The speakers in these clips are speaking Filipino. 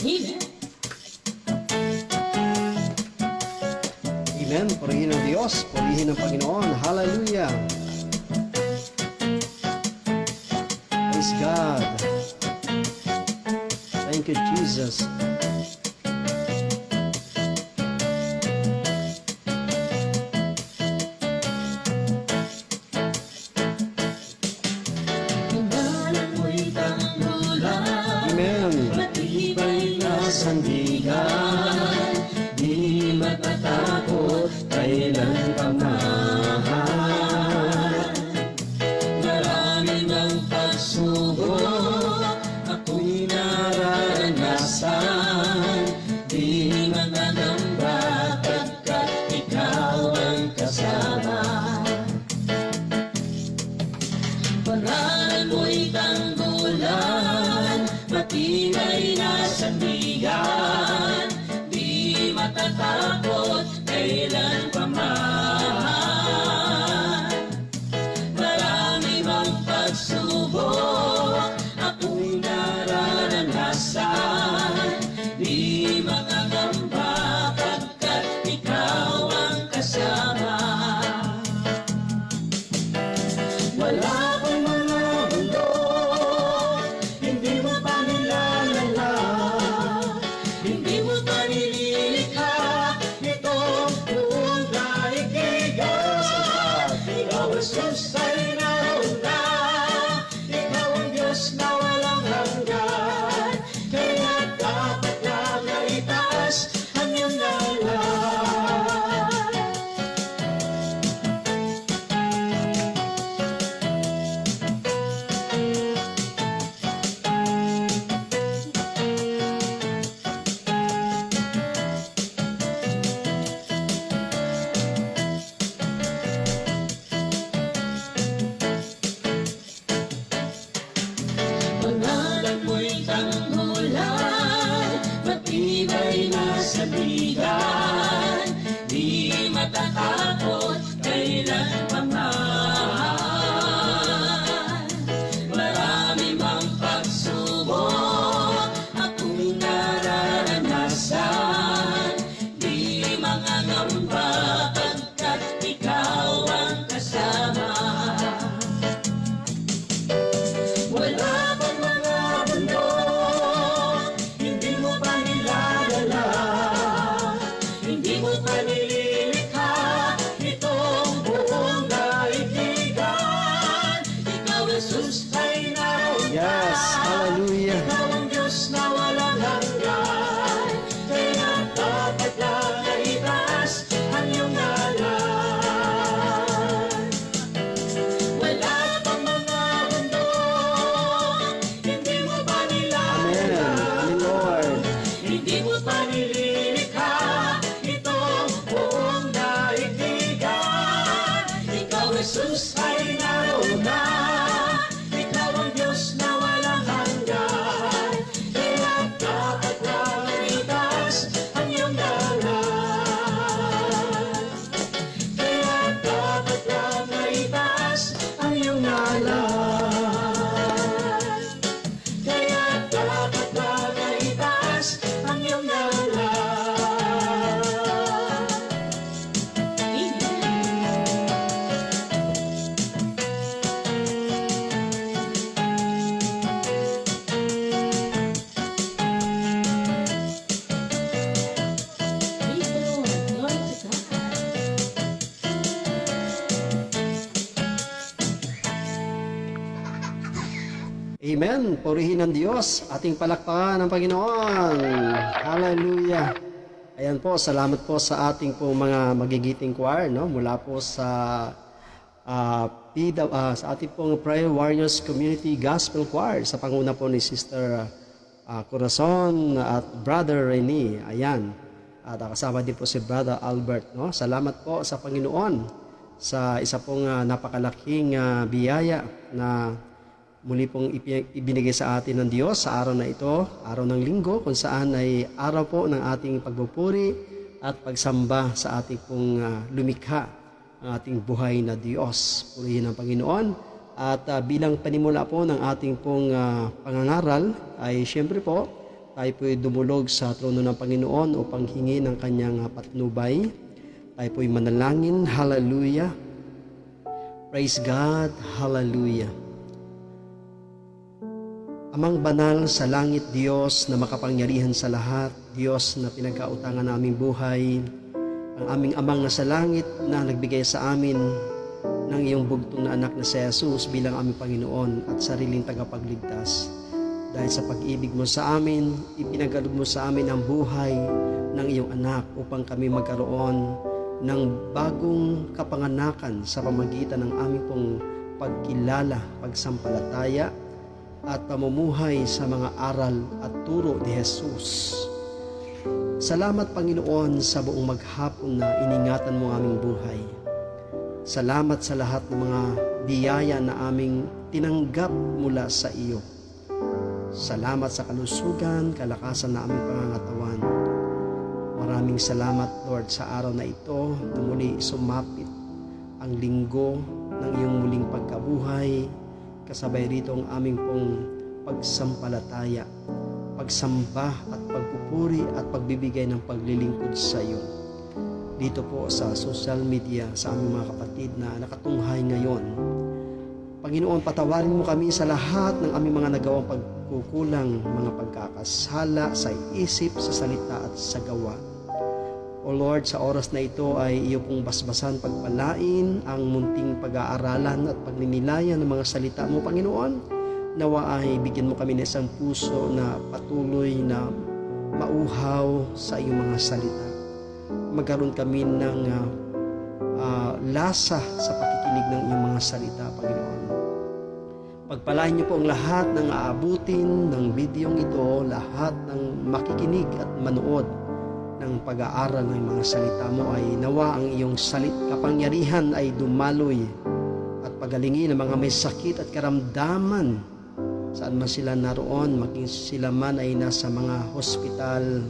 Amen. Purihin ng Diyos, purihin ng Panginoon. Hallelujah. Praise God. Thank you, Jesus. Amen. Matibay na sandigan, di matatakot kailan pa man. Marami ng pagsubok ako'y nararanasan, di mananamba pagkat ikaw ang kasama. Pangalan mo'y tanggulan, matibay na sandigan, di matatakot kailan pa man. Marami mang pagsubok ako'y nararanasan, di makakamba pagkat ikaw ang kasama. Wala kang mga bundok, hindi mo pa nilalala, hindi mo pa nililikha itong buong daigdigan. Ikaw Jesus ay nauna, ikaw ang Diyos na walang hanggan, kaya dapat lang na itaas ang iyong ngalan. Pangalan mo'y tanggulan, matibay na sandigan, di matatakot kailan pa man. Marami mang pagsubok ako'y nararanasan, di mangangamba pagkat ikaw ang kasama. Wala kang mga bundok, hindi mo pa nilalala, hindi mo pa nililikha itong buong daigdigan. Ikaw Jesus ay nauna, Yes. Hallelujah. ikaw ang Diyos na walang hanggan, kaya dapat lang na itaas ang iyong ngalan. Wala pang mga bundok, hindi mo pa Amen. nilalala, Amen, Lord. hindi mo pa nililikha itong buong daigdigan. Ikaw Jesus ay nauna, ikaw ang Diyos na walang hanggan, kaya dapat lang itaas ang iyong ngalan. Kaya dapat lang itaas ang iyong ngalan. Kaya dapat lang itaas ang iyong ngalan. Amen. Purihin ng Diyos. Ating palakpakan ng Panginoon. Hallelujah. Ayan po, salamat po sa ating po mga magigiting choir, no? Mula po sa sa ating pong Prayer Warriors Community Gospel Choir sa panguna po ni Sister Corazon at Brother Rene. Ayan. At kasama din po si Brother Albert, no? Salamat po sa Panginoon sa isa pong napakalaking biyaya na muli pong ibinigay sa atin ng Diyos sa araw na ito, araw ng linggo, kung saan ay araw po ng ating pagpupuri at pagsamba sa ating pong lumikha, ang ating buhay na Diyos. Purihin ang Panginoon. At bilang panimula po ng ating pong pangangaral ay siyempre po, tayo po'y dumulog sa trono ng Panginoon upang hingi ng kanyang patnubay. Tayo po'y manalangin. Hallelujah. Praise God. Hallelujah. Amang banal sa langit, Diyos na makapangyarihan sa lahat, Diyos na pinagkautangan ng aming buhay, ang aming amang nasa langit na nagbigay sa amin ng iyong bugtong na anak na si Jesus bilang aming Panginoon at sariling tagapagligtas. Dahil sa pag-ibig mo sa amin, ipinagkaloob mo sa amin ang buhay ng iyong anak upang kami magkaroon ng bagong kapanganakan sa pamagitan ng aming pong pagkilala, pagsampalataya at pamumuhay sa mga aral at turo ni Jesus. Salamat Panginoon sa buong maghapon na iningatan mo aming buhay. Salamat sa lahat ng mga biyaya na aming tinanggap mula sa iyo. Salamat sa kalusugan, kalakasan na aming pangangatawan. Maraming salamat, Lord, sa araw na ito na muli sumapit ang linggo ng iyong muling pagkabuhay. Kasabay rito ang aming pong pagsampalataya, pagsamba at pagpupuri at pagbibigay ng paglilingkod sa iyo. Dito po sa social media, sa aming mga kapatid na nakatunghay ngayon. Panginoon, patawarin mo kami sa lahat ng aming mga nagawang pagkukulang, mga pagkakasala sa isip, sa salita at sa gawa. O Lord, sa oras na ito ay iyo pong basbasan, pagpalain ang munting pag-aaralan at pagninilayan ng mga salita mo, Panginoon. Nawa ay bigyan mo kami ng isang puso na patuloy na mauhaw sa iyong mga salita. Magkaroon kami ng lasa sa pakikinig ng iyong mga salita, Panginoon. Pagpalain niyo po ang lahat ng aabutin ng bidyong ito, lahat ng makikinig at manood ng pag-aaral ng mga salita mo ay nawa ang iyong kapangyarihan ay dumaloy at pagalingin ang mga may sakit at karamdaman saan man sila naroon, maging sila man ay nasa mga hospital,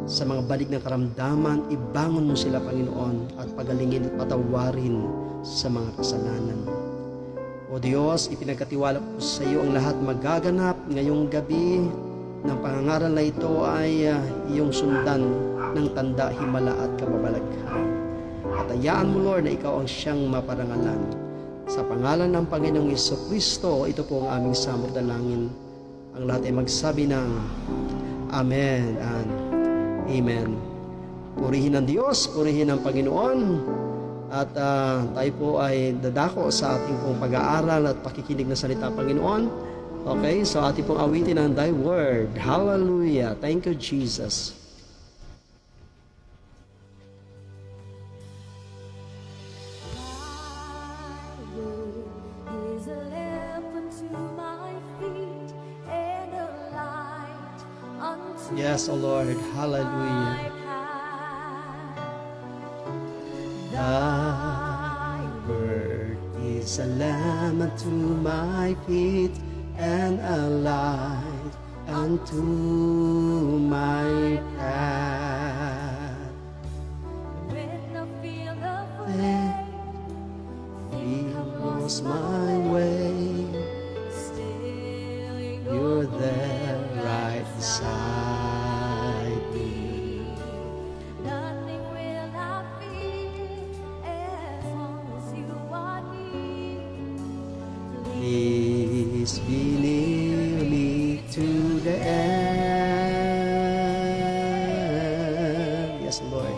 sa mga balik ng karamdaman, ibangon mo sila, Panginoon, at pagalingin at patawarin sa mga kasalanan. O Diyos, ipinagkatiwala ko sa iyo ang lahat magaganap ngayong gabi ng pangangaral na ito ay iyong sundan ng tanda, himala at kababalaghan. At hayaan mo, Lord, na ikaw ang siyang maparangalan. Sa pangalan ng Panginoong Jesucristo, ito po ang aming samot dalangin. Ang lahat ay magsabi ng Amen and Amen. Purihin ang Diyos, purihin ang Panginoon. At tayo po ay dadako sa ating pong pag-aaral at pakikinig ng salita, Panginoon. Okay, so ating pong awitin ang Thy Word. Hallelujah. Thank you, Jesus. Is a lamp unto my feet and a light unto Yes, O Lord. Hallelujah. my path. Thy word is a lamp unto my feet and a light unto my path. When I feel afraid, Fear was my way, still you're there right beside me. nothing will I fear as long as you are near. Please be near me to the end. Yes, Lord.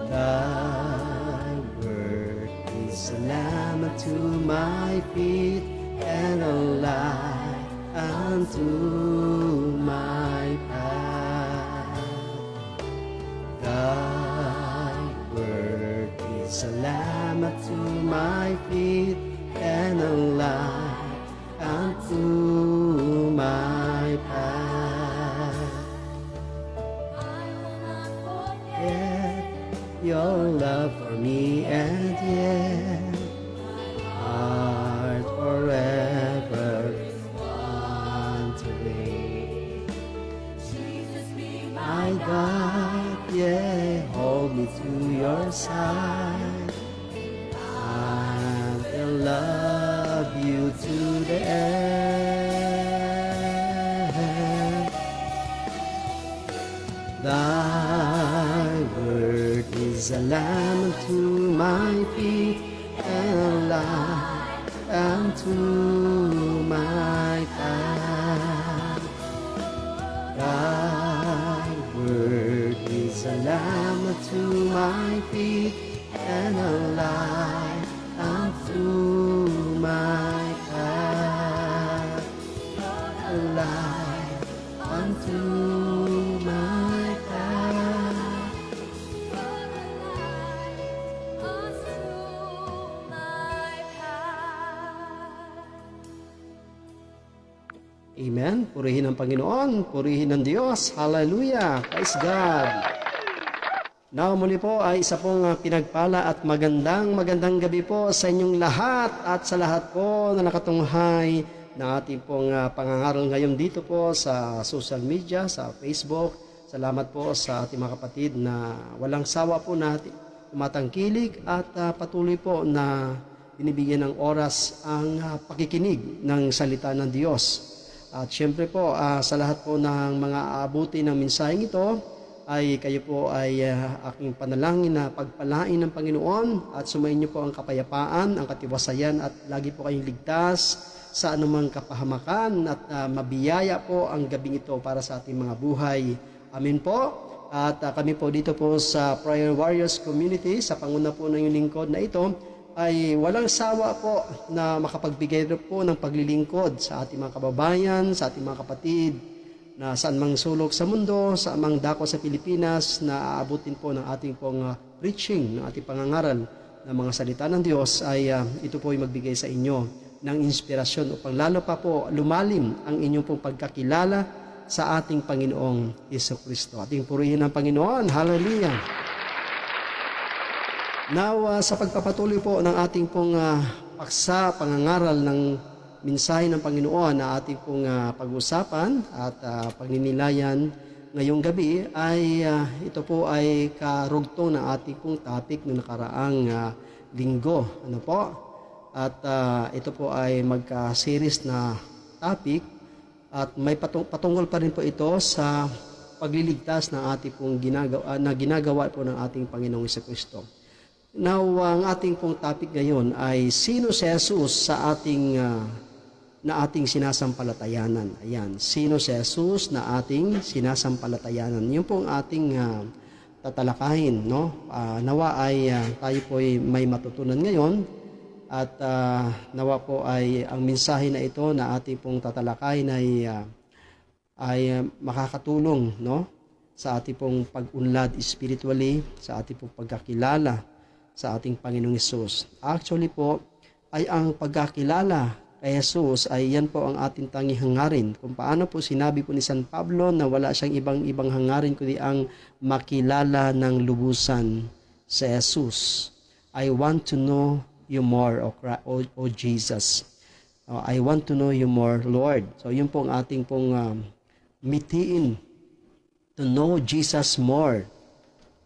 Thy word is a lamp unto my feet and a light unto my path. Thy word is a lamp unto my feet and a light unto my path. I will not forget Yet your love for me, and yet heart forever wandering. Jesus be My God, yeah, hold me to your side. I will love you to the end. Thy word is a lamp unto my feet and a light unto my path. Thy word is a lamp unto my feet and a light unto my path. A light unto my path. Amen. Purihin ang Panginoon. Purihin ang Diyos. Hallelujah. Praise God. Now muli po ay isa pong pinagpala at magandang gabi po sa inyong lahat at sa lahat po na nakatunghay na ating pong pangangaral ngayon dito po sa social media, sa Facebook. Salamat po sa ating mga kapatid na walang sawa po na tumatangkilik at patuloy po na binibigyan ng oras ang pakikinig ng salita ng Diyos. At syempre po sa lahat po ng mga aabuti ng mensaheng ito, ay kayo po ay aking panalangin na pagpalain ng Panginoon at sumayin niyo po ang kapayapaan, ang katiwasayan at lagi po kayong ligtas sa anumang kapahamakan at mabiyaya po ang gabing ito para sa ating mga buhay. Amen po. At kami po dito po sa Prayer Warriors Community, sa panguna po ng lingkod na ito, ay walang sawa po na makapagbigay po ng paglilingkod sa ating mga kababayan, sa ating mga kapatid, na saan mang sulok sa mundo, saan mang dako sa Pilipinas, na aabutin po ng ating pong preaching, ng ating pangangaral ng mga salita ng Diyos, ay ito po ay magbigay sa inyo ng inspirasyon upang lalo pa po lumalim ang inyong pong pagkakilala sa ating Panginoong Jesucristo. Ating purihin ang Panginoon. Hallelujah! Now, sa pagpapatuloy po ng ating pong paksa, pangangaral ng mensahe ng Panginoon na ating pong pag-usapan at pagninilayan ngayong gabi ay ito po ay karugtong ng ating pong topic ng nakaraang linggo. Ano po? At ito po ay magka-series na topic at may patungkol pa rin po ito sa pagliligtas ng ating pong ginagawa po ng ating Panginoong Jesucristo. Now, ang ating pong topic ngayon ay sino si Jesus sa ating na ating sinasampalatayanan. Ayan, sino si Jesus na ating sinasampalatayanan. Yun pong ating tatalakayin, no? Nawa ay tayo po ay may matutunan ngayon at nawa po ay ang mensahe na ito na ating pong tatalakayin ay makakatulong, no? Sa ating pong pag-unlad spiritually, sa ating pong pagkakilala sa ating Panginoong Hesus. Actually po, ay ang pagkakilala kay Jesus ay yan po ang ating tanging hangarin. Kung paano po sinabi po ni San Pablo na wala siyang ibang hangarin kundi ang makilala ng lubusan sa Jesus. I want to know you more, O Jesus. I want to know you more, Lord. So yun po ang ating pong mitiin. To know Jesus more.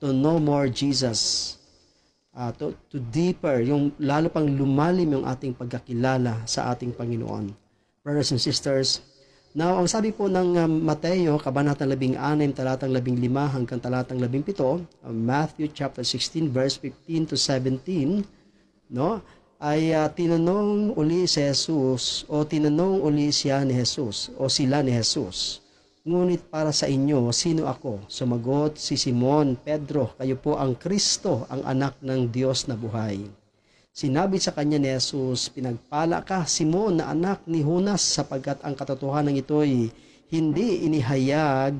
To know more Jesus. To deeper, yung lalo pang lumalim yung ating pagkakilala sa ating Panginoon. Brothers and sisters, now ang sabi po ng Mateo, kabanatang 16, talatang 15 hanggang talatang 17, Matthew chapter 16 verse 15 to 17, no? Ay tinanong uli si Jesus o tinanong uli siya ni Jesus o sila ni Jesus. Ngunit para sa inyo, sino ako? Sumagot si Simon Pedro, kayo po ang Kristo, ang anak ng Diyos na buhay. Sinabi sa kanya ni Jesus, pinagpala ka, Simon, na anak ni Jonas, sapagkat ang katotohanan ito'y hindi inihayag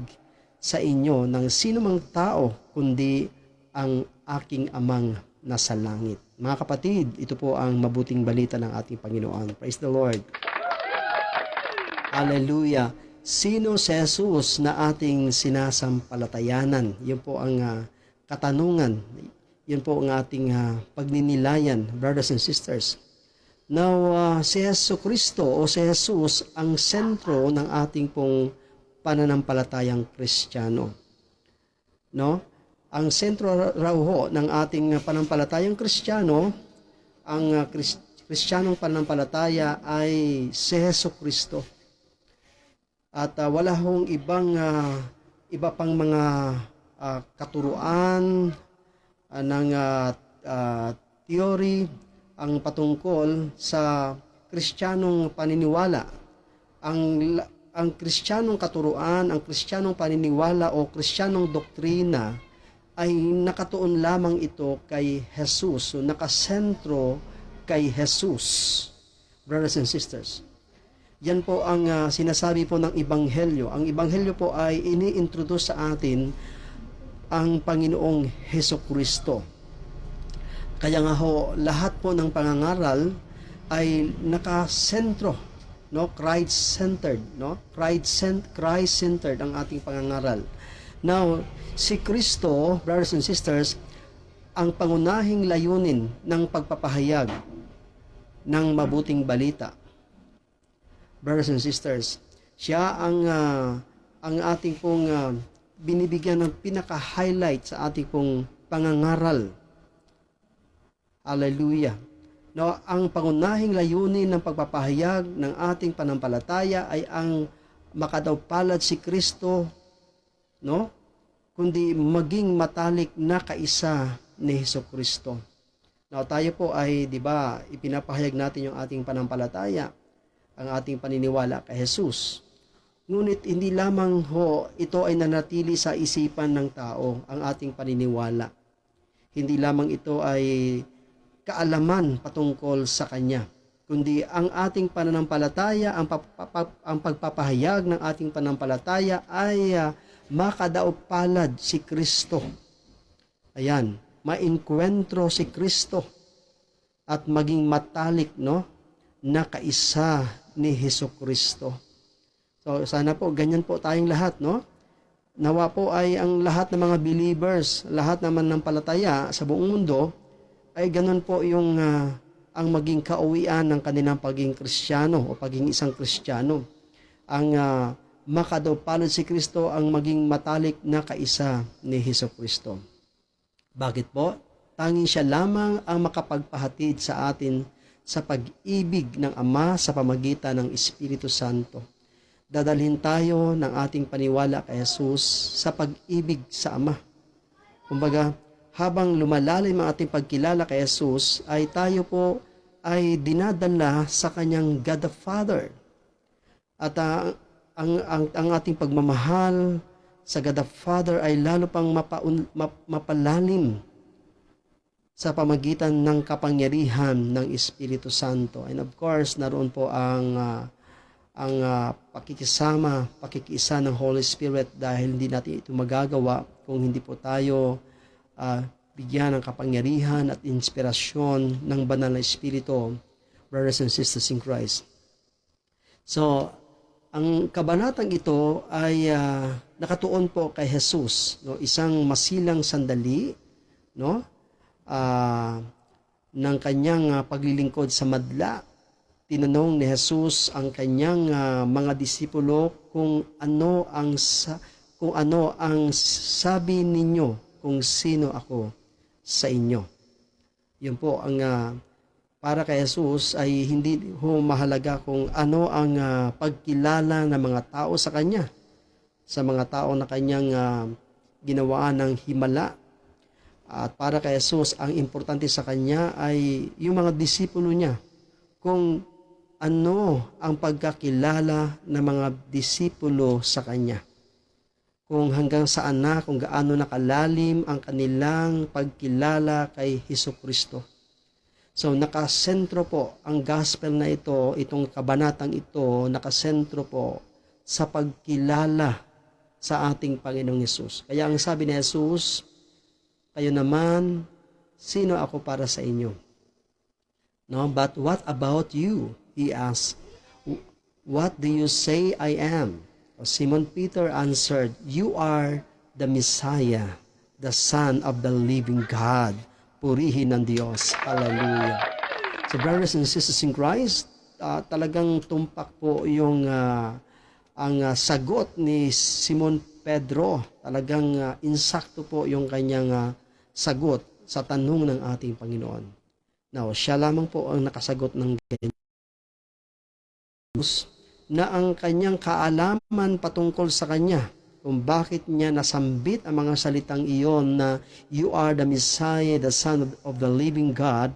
sa inyo ng sino mang tao, kundi ang aking amang nasa langit. Mga kapatid, ito po ang mabuting balita ng ating Panginoon. Praise the Lord. Hallelujah. Sino si Jesus na ating sinasampalatayanan? Yun po ang katanungan. Yun po ang ating pagninilayan, brothers and sisters. Now, si Jesucristo o si Jesus ang sentro ng ating pong pananampalatayang Kristiyano. No? Ang sentro raw ho ng ating pananampalatayang Kristiyano, ang Kristiyanong pananampalataya ay si Jesucristo. At wala hong ibang iba pang mga katuruan ng theory ang patungkol sa Kristiyanong paniniwala. Ang Kristiyanong katuruan, ang Kristiyanong paniniwala o Kristiyanong doktrina ay nakatuon lamang ito kay Jesus. So nakasentro kay Jesus. Brothers and sisters, yan po ang sinasabi po ng Ebanghelyo. Ang Ebanghelyo po ay ini-introduce sa atin ang Panginoong Hesukristo. Kaya nga ho, lahat po ng pangangaral ay nakasentro, no? Christ-centered, no? Christ-centered ang ating pangangaral. Now, si Kristo, brothers and sisters, ang pangunahing layunin ng pagpapahayag ng mabuting balita. Brothers and sisters, siya ang ating pong binibigyan ng pinaka-highlight sa ating pong pangangaral. Hallelujah. No, ang pangunahing layunin ng pagpapahayag ng ating panampalataya ay ang makadawpalad si Kristo, no? Kundi maging matalik na kaisa ni Hesukristo. Now, tayo po ay, di ba, ipinapahayag natin yung ating panampalataya, ang ating paniniwala kay Jesus. Ngunit hindi lamang ho ito ay nanatili sa isipan ng tao, ang ating paniniwala. Hindi lamang ito ay kaalaman patungkol sa Kanya, kundi ang ating pananampalataya, ang pagpapahayag ng ating pananampalataya ay makadaupalad si Kristo. Ayan, mainkwentro si Kristo at maging matalik, no, na kaisa ni Hesukristo. So sana po ganyan po tayong lahat, no? Nawa po ay ang lahat ng mga believers, lahat naman ng palataya sa buong mundo ay ganun po yung ang maging kauwian ng kanilang pagiging Kristiyano o pagiging isang Kristiyano. Ang makadaupalad si Kristo ang maging matalik na kaisa ni Hesukristo. Bakit po? Tanging siya lamang ang makapagpahatid sa atin sa pag-ibig ng Ama sa pamagitan ng Espiritu Santo. Dadalhin tayo ng ating paniwala kay Jesus sa pag-ibig sa Ama. Kumbaga, habang lumalalim ang ating pagkilala kay Jesus, ay tayo po ay dinadala sa Kanyang God the Father. At ang ating pagmamahal sa God the Father ay lalo pang mapalalim sa pamagitan ng kapangyarihan ng Espiritu Santo. And of course, naroon po ang pakikiisa ng Holy Spirit dahil hindi natin ito magagawa kung hindi po tayo bigyan ng kapangyarihan at inspirasyon ng banal na Espiritu, brothers and sisters in Christ. So, ang kabanatang ito ay nakatuon po kay Jesus, no? Isang masilang sandali, no? Ng kanyang paglilingkod sa madla. Tinanong ni Jesus ang kanyang mga disipulo kung ano ang sabi ninyo kung sino ako sa inyo. Yun po ang para kay Jesus ay hindi mahalaga kung ano ang pagkilala ng mga tao sa Kanya, sa mga tao na Kanyang ginawaan ng himala. At para kay Jesus, ang importante sa Kanya ay yung mga disipulo niya, kung ano ang pagkakilala ng mga disipulo sa Kanya. Kung hanggang saan na, kung gaano nakalalim ang kanilang pagkilala kay Hesukristo. So nakasentro po ang gospel na ito, itong kabanatang ito, nakasentro po sa pagkilala sa ating Panginoong Hesus. Kaya ang sabi ni Jesus, kayo naman, sino ako para sa inyo? No, but what about you? He asked, what do you say I am? Simon Peter answered, you are the Messiah, the Son of the living God. Purihin ng Diyos. Hallelujah. So brothers and sisters in Christ, talagang tumpak po yung ang sagot ni Simon Pedro. Talagang insakto po yung kanyang sagot sa tanong ng ating Panginoon. Now, siya lamang po ang nakasagot ng ganyan. Na ang kanyang kaalaman patungkol sa Kanya kung bakit niya nasambit ang mga salitang iyon na you are the Messiah, the Son of the living God,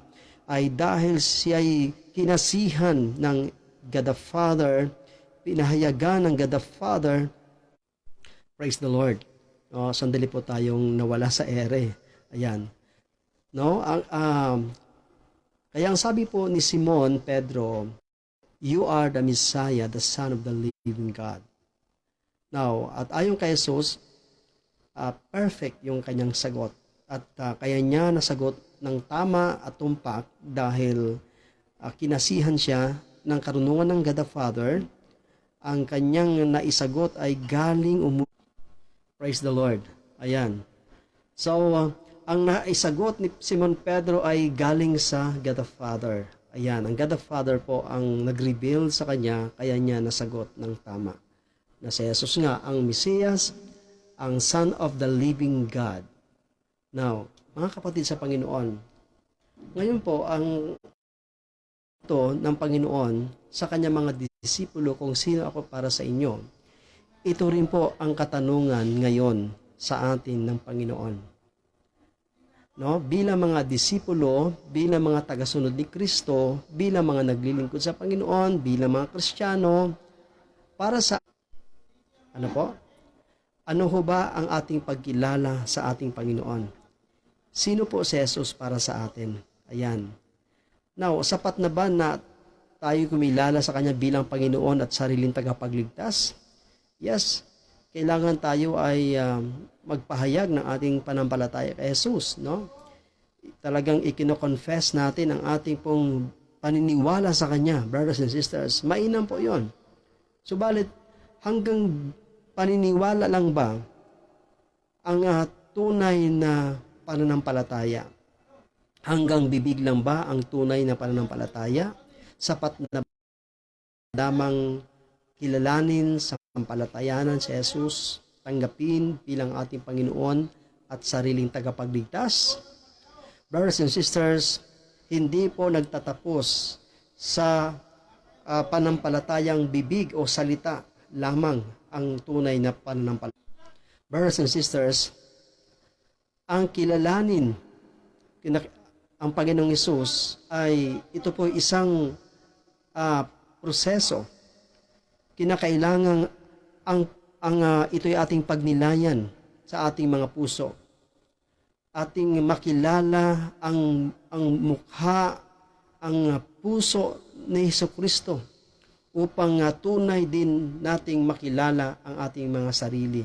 ay dahil siya ay kinasihan ng God the Father, pinahayagan ng God the Father. Praise the Lord. Sandali po tayong nawala sa ere. Ayan. No? Kaya ang sabi po ni Simon Pedro, you are the Messiah, the Son of the living God. Now, at ayon kay Jesus, perfect yung kanyang sagot. At kaya niya nasagot ng tama at tumpak dahil kinasihan siya ng karunungan ng God the Father. Ang kanyang naisagot ay galing Praise the Lord. Ayan. So, ang naisagot ni Simon Pedro ay galing sa God the Father. Ayan, ang God the Father po ang nag-reveal sa kanya, kaya niya nasagot ng tama. Na si Jesus nga ang Mesiyas, ang Son of the living God. Now, mga kapatid sa Panginoon, ngayon po ang ito ng Panginoon sa kanyang mga disipulo kung sino ako para sa inyo. Ito rin po ang katanungan ngayon sa atin ng Panginoon. No? Bilang mga disipulo, bilang mga tagasunod ni Kristo, bilang mga naglilingkod sa Panginoon, bilang mga Kristiyano, para sa ano po? Ano ho ba ang ating pagkilala sa ating Panginoon? Sino po si Jesus para sa atin? Ayan. Now, sapat na ba na tayo kumilala sa Kanya bilang Panginoon at sariling tagapagligtas? Yes. Kailangan tayo ay magpahayag ng ating panampalataya kay Jesus, no? Talagang ikino-confess natin ang ating pong paniniwala sa Kanya, brothers and sisters. Mainam po 'yon. Subalit, hanggang paniniwala lang ba ang tunay na pananampalataya? Hanggang bibig lang ba ang tunay na pananampalataya? Sapat na damang kilalanin sa pampalatayanan si Jesus, tanggapin bilang ating Panginoon at sariling tagapagligtas? Brothers and sisters, hindi po nagtatapos sa panampalatayang bibig o salita lamang ang tunay na pananampalataya. Brothers and sisters, ang kilalanin ang Panginoong Hesus ay ito po isang proseso. Kinakailangan ito'y ating pagnilayan sa ating mga puso. Ating makilala ang mukha, ang puso ni Hesukristo upang tunay din nating makilala ang ating mga sarili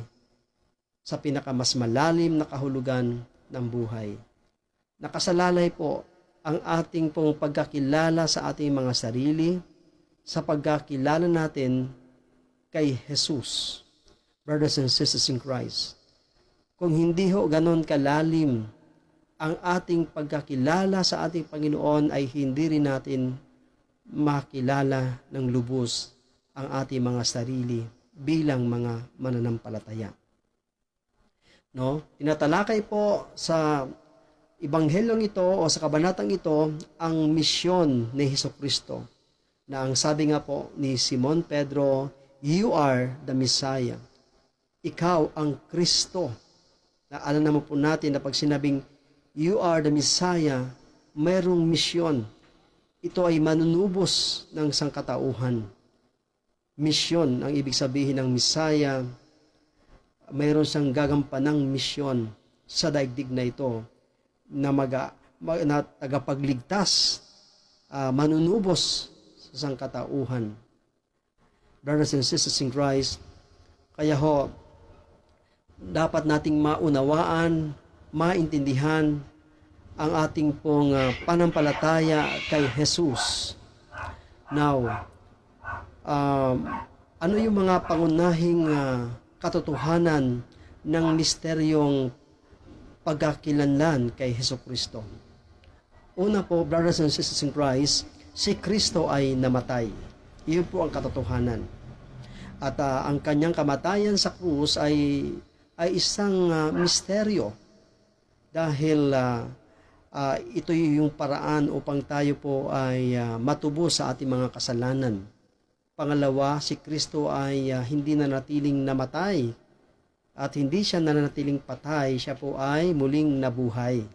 sa pinakamas malalim na kahulugan ng buhay. Nakasalalay po ang ating pong pagkakilala sa ating mga sarili sa pagkakilala natin kay Jesus. Brothers and sisters in Christ, kung hindi ho ganon kalalim ang ating pagkakilala sa ating Panginoon, ay hindi rin natin makilala ng lubos ang ating mga sarili bilang mga mananampalataya. No? Tinatalakay po sa Ibanghelyong ito o sa kabanatang ito ang misyon ni Hesukristo, na ang sabi nga po ni Simon Pedro, you are the Messiah. Ikaw ang Kristo. Naalala naman po natin na pag sinabing you are the Messiah, mayroong misyon. Ito ay manunubos ng sangkatauhan. Misyon, ang ibig sabihin ng Messiah, mayroon siyang gagampanang misyon sa daigdig na ito na tagapagligtas, manunubos sa sangkatauhan. Brothers and sisters in Christ, kaya ho, dapat nating maunawaan, maintindihan ang ating pong panampalataya kay Jesus. Now, ano yung mga pangunahing katotohanan ng misteryong pagkakilanlan kay Hesukristo? Una po, brothers and sisters in Christ, si Kristo ay namatay. Iyon po ang katotohanan. At ang kanyang kamatayan sa krus ay isang misteryo dahil ito yung paraan upang tayo po ay matubos sa ating mga kasalanan. Pangalawa, si Kristo ay hindi na natiling namatay at hindi siya nananatiling patay, siya po ay muling nabuhay.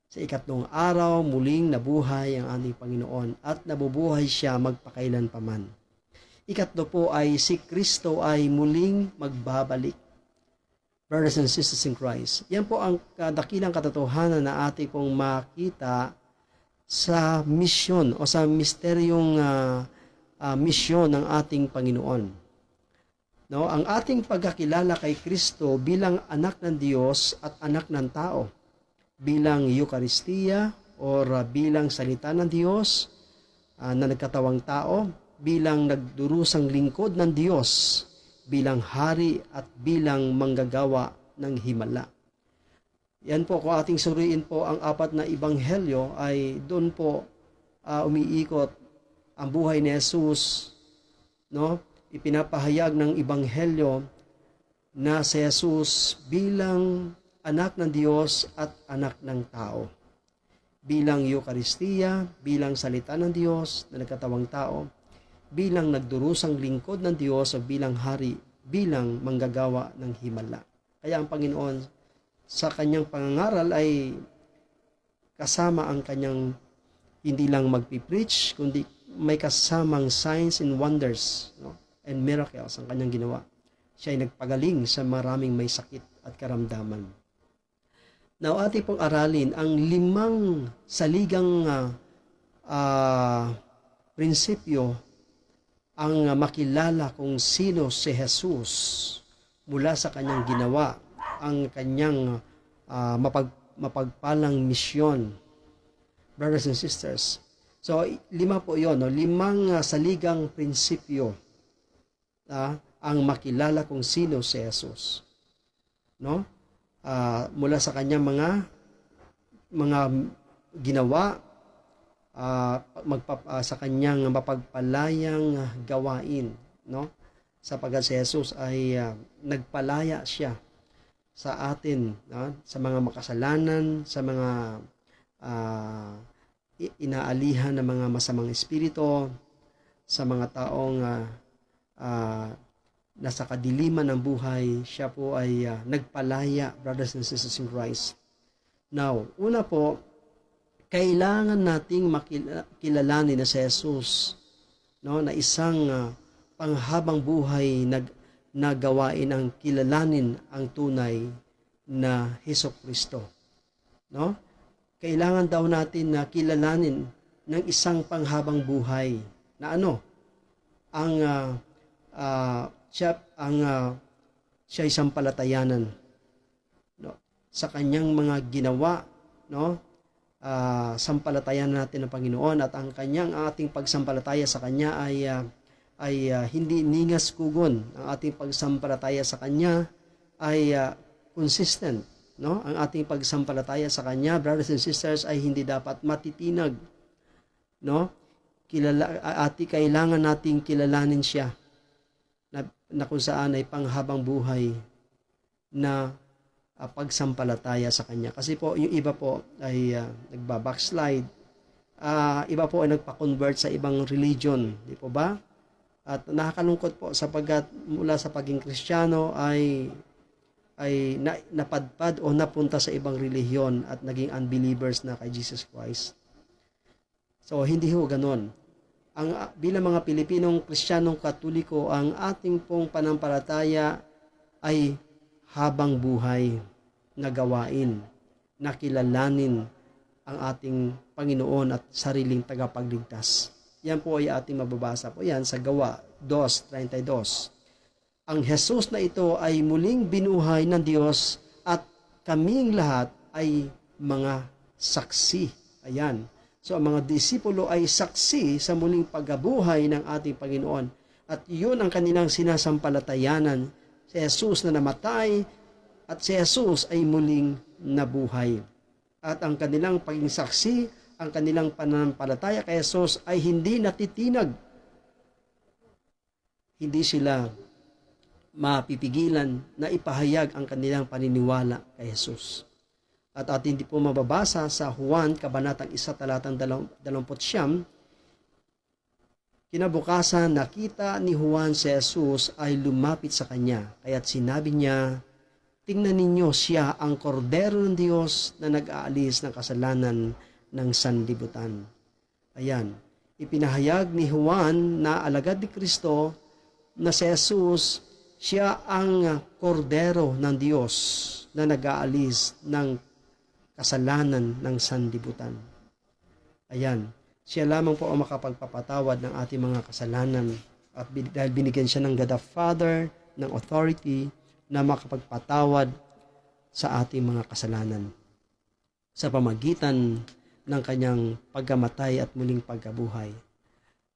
Sa ikatlong araw, muling nabuhay ang ating Panginoon at nabubuhay siya magpakailanpaman. Ikatlo po ay si Kristo ay muling magbabalik. Brothers and sisters in Christ, yan po ang dakilang katotohanan na ating pong makita sa misyon o sa misteryong misyon ng ating Panginoon. No, ang ating pagkakilala kay Kristo bilang anak ng Diyos at anak ng tao, bilang Eucharistia o bilang salita ng Diyos na nagkatawang tao, bilang nagdurusang lingkod ng Diyos, bilang hari at bilang manggagawa ng himala. Yan po, kung ating suriin po ang apat na ebanghelyo, ay doon po umiikot ang buhay ni Jesus, no? Ipinapahayag ng ebanghelyo na si Jesus bilang anak ng Diyos at anak ng tao. Bilang Eucharistia, bilang salita ng Diyos na nagkatawang tao, bilang nagdurusang lingkod ng Diyos o bilang hari, bilang manggagawa ng himala. Kaya ang Panginoon sa kanyang pangangaral ay kasama ang kanyang hindi lang magpipreach, kundi may kasamang signs and wonders, no? And miracles ang kanyang ginawa. Siya ay nagpagaling sa maraming may sakit at karamdaman. Now, ating pong aralin ang 5 saligang prinsipyo ang makilala kung sino si Jesus mula sa kanyang ginawa, ang kanyang mapagpalang misyon. Brothers and sisters. So, 5 po yun, no? 5 saligang prinsipyo ang makilala kung sino si Jesus. No? Mula sa kanyang mga ginawa, sa kanyang mapagpalayang gawain, no? Sapagkat si Jesus ay nagpalaya siya sa atin, no? Sa mga makasalanan, sa mga inaalihan ng mga masamang espiritu, sa mga taong nasa kadiliman ng buhay, siya po ay nagpalaya, brothers and sisters in Christ. Now, una po, kailangan nating kilalanin na si Jesus, no, na isang panghabang buhay na gawain ang kilalanin ang tunay na Hesukristo. No? Kailangan daw natin na kilalanin ng isang panghabang buhay na ano? Siya isang palatayanan, no? Sa kanyang mga ginawa, no? Sampalatayan natin ng Panginoon at ang ating pagsampalataya sa Kanya ay hindi ningas kugon. Ang ating pagsampalataya sa Kanya ay consistent, no? Ang ating pagsampalataya sa Kanya, brothers and sisters, ay hindi dapat matitinag, no? Kailangan nating kilalanin siya na kung saan ay panghabang buhay na pagsampalataya sa Kanya. Kasi po, yung iba po ay nagbabackslide. Iba po ay nagpa-convert sa ibang religion. Di po ba? At nakakalungkot po sapagkat mula sa pagiging Kristiyano ay napadpad o napunta sa ibang relihiyon at naging unbelievers na kay Jesus Christ. So, hindi ho ganon. Bilang mga Pilipinong Kristiyanong Katoliko, ang ating pong panampalataya ay habang buhay na gawain, na kilalanin ang ating Panginoon at sariling tagapagligtas. Yan po ay ating mababasa po yan sa Gawa 2:32. Ang Jesus na ito ay muling binuhay ng Diyos at kaming lahat ay mga saksi. Ayan. So ang mga disipulo ay saksi sa muling pagkabuhay ng ating Panginoon. At yun ang kanilang sinasampalatayanan. Si Jesus na namatay at si Jesus ay muling nabuhay. At ang kanilang pagiging saksi, ang kanilang pananampalataya kay Jesus ay hindi natitinag. Hindi sila mapipigilan na ipahayag ang kanilang paniniwala kay Jesus. At atin din po mababasa sa Juan, Kabanatang 1, talatang 29, Kinabukasan, nakita ni Juan si Jesus ay lumapit sa kanya. Kaya't sinabi niya, tingnan ninyo, siya ang kordero ng Diyos na nag-aalis ng kasalanan ng sanlibutan. Ayan, ipinahayag ni Juan na alagad ni Kristo na si Jesus, siya ang kordero ng Diyos na nag-aalis ng kasalanan ng sanlibutan. Ayan, siya lamang po ang makapagpapatawad ng ating mga kasalanan at dahil binigyan siya ng God the Father, ng authority na makapagpatawad sa ating mga kasalanan sa pamagitan ng kanyang pagkamatay at muling pagkabuhay.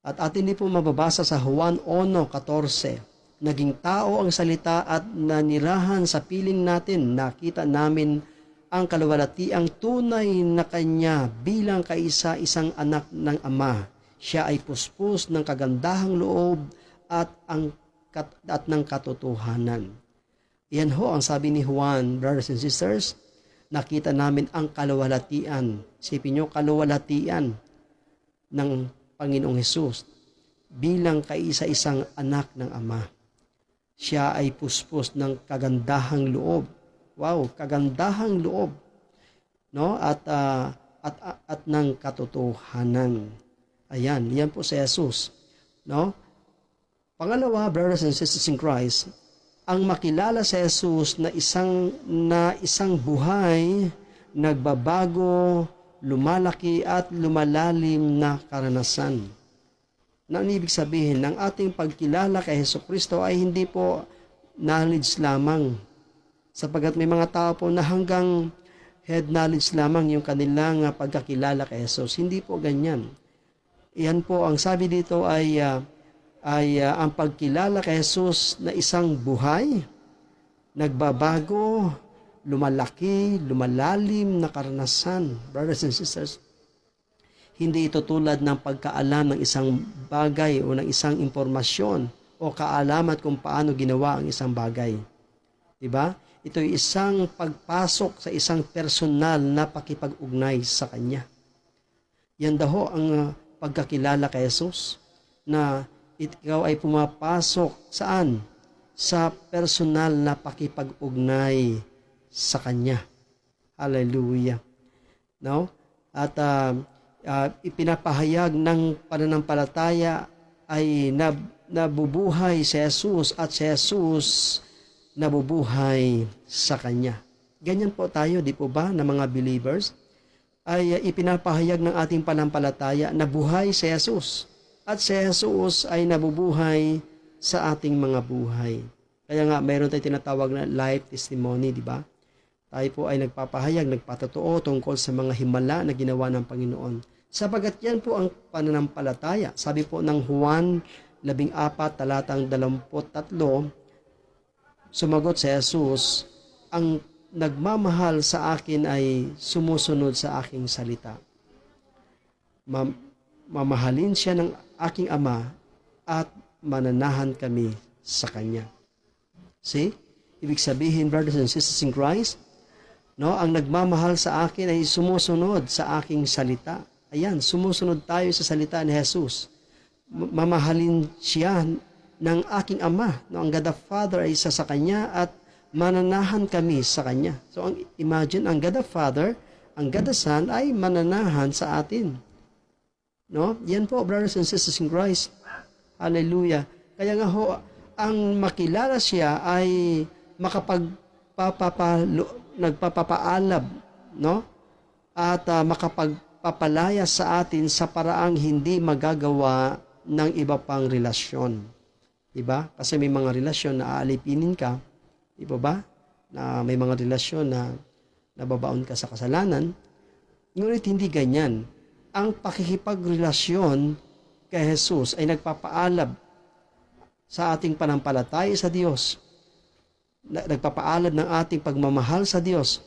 At atin din po mababasa sa Juan 1:14, naging tao ang salita at nanirahan sa piling natin, nakita namin ang kaluwalhatiang tunay na kanya bilang kaisa-isang anak ng Ama. Siya ay puspos ng kagandahang loob at ng katotohanan. Yan ho ang sabi ni Juan, brothers and sisters, nakita namin ang kaluwalhatian. Isipin nyo, kaluwalhatian ng Panginoong Hesus bilang kaisa-isang anak ng Ama. Siya ay puspos ng kagandahang loob. Wow, kagandahang loob, no? At ng katotohanan. Ayan, yan po si Jesus, no? Pangalawa, brothers and sisters in Christ, ang makilala si Jesus na isang buhay, nagbabago, lumalaki at lumalalim na karanasan. Na ang ibig sabihin ng ating pagkilala kay Jesucristo ay hindi po knowledge lamang. Sapagkat may mga tao po na hanggang head knowledge lamang yung kanilang pagkakilala kay Jesus. Hindi po ganyan. Iyan po, ang sabi dito ay ang pagkilala kay Jesus na isang buhay, nagbabago, lumalaki, lumalalim na karanasan. Brothers and sisters, hindi ito tulad ng pagkaalam ng isang bagay o ng isang impormasyon o kaalaman kung paano ginawa ang isang bagay. Diba? Ito ay isang pagpasok sa isang personal na pakipag-ugnay sa Kanya. Yan daw ang pagkakilala kay Jesus, na ikaw ay pumapasok saan? Sa personal na pakipag-ugnay sa Kanya. Hallelujah. No? At ipinapahayag ng pananampalataya ay nabubuhay si Jesus at si Jesus nabubuhay sa Kanya. Ganyan po tayo, di po ba, na mga believers? Ay ipinapahayag ng ating pananampalataya na buhay si Jesus. At si Jesus ay nabubuhay sa ating mga buhay. Kaya nga, mayroon tayong tinatawag na life testimony, di ba? Tayo po ay nagpapahayag, nagpatotoo tungkol sa mga himala na ginawa ng Panginoon. Sapagat yan po ang pananampalataya. Sabi po ng Juan 14:23, sumagot si Jesus, ang nagmamahal sa akin ay sumusunod sa aking salita. Mamahalin siya ng aking Ama at mananahan kami sa Kanya. See? Ibig sabihin, brothers and sisters in Christ, no, ang nagmamahal sa akin ay sumusunod sa aking salita. Ayan, sumusunod tayo sa salita ni Jesus. Mamahalin siya ng aking Ama, no, ang God the Father ay isa sa Kanya at mananahan kami sa Kanya. So, imagine, ang God the Father, ang God the Son ay mananahan sa atin. No? Yan po, brothers and sisters in Christ. Hallelujah. Kaya nga ho, ang makilala siya ay nagpapapaalab, no? At makapagpapalaya sa atin sa paraang hindi magagawa ng iba pang relasyon. Diba? Kasi may mga relasyon na aalipinin ka, diba ba? Na may mga relasyon na nababaon ka sa kasalanan. Ngunit hindi ganyan. Ang pakikipagrelasyon kay Jesus ay nagpapaalab sa ating panampalataya sa Diyos. Nagpapaalab ng ating pagmamahal sa Diyos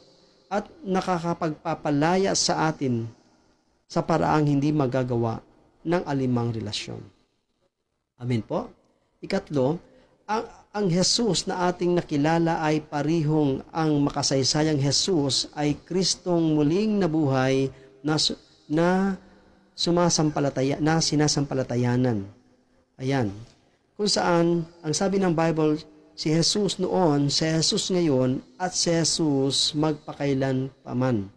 at nakakapagpapalaya sa atin sa paraang hindi magagawa ng alimang relasyon. Amen po. Ikatlo, ang Jesus na ating nakilala ay parihong ang makasaysayang Jesus ay Kristong muling nabuhay na sinasampalatayanan. Ayan. Kung saan, ang sabi ng Bible, si Jesus noon, si Jesus ngayon, at si Jesus magpakailan paman.